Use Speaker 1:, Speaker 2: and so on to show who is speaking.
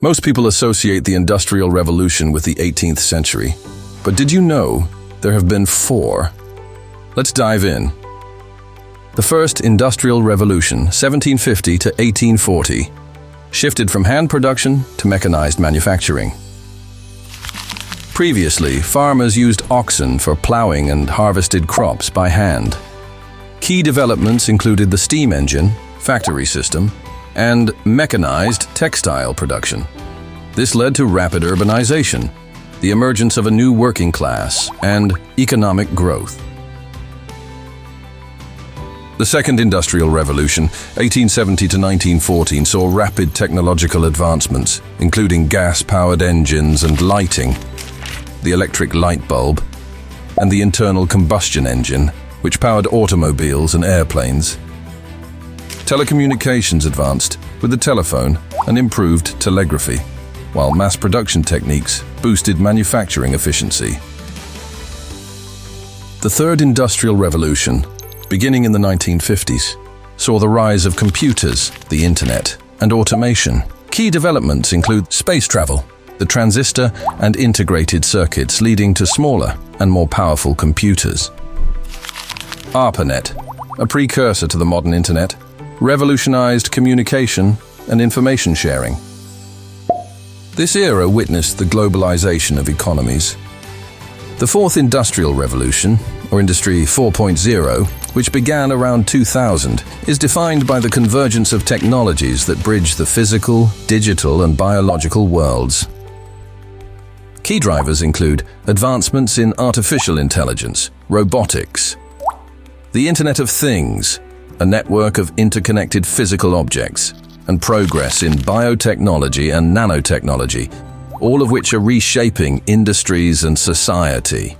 Speaker 1: Most people associate the Industrial Revolution with the 18th century, but did you know there have been 4? Let's dive in. The first Industrial Revolution, 1750 to 1840, shifted from hand production to mechanized manufacturing. Previously, farmers used oxen for plowing and harvested crops by hand. Key developments included the steam engine, factory system, and mechanized textile production. This led to rapid urbanization, the emergence of a new working class, and economic growth. The Second Industrial Revolution, 1870 to 1914, saw rapid technological advancements, including gas-powered engines and lighting, the electric light bulb, and the internal combustion engine, which powered automobiles and airplanes. Telecommunications advanced with the telephone and improved telegraphy, while mass production techniques boosted manufacturing efficiency. The Third Industrial Revolution, beginning in the 1950s, saw the rise of computers, the internet, and automation. Key developments include space travel, the transistor, and integrated circuits, leading to smaller and more powerful computers. ARPANET, a precursor to the modern internet, revolutionized communication and information sharing. This era witnessed the globalization of economies. The Fourth Industrial Revolution, or Industry 4.0, which began around 2000, is defined by the convergence of technologies that bridge the physical, digital, and biological worlds. Key drivers include advancements in artificial intelligence, robotics, the Internet of Things, a network of interconnected physical objects, and progress in biotechnology and nanotechnology, all of which are reshaping industries and society.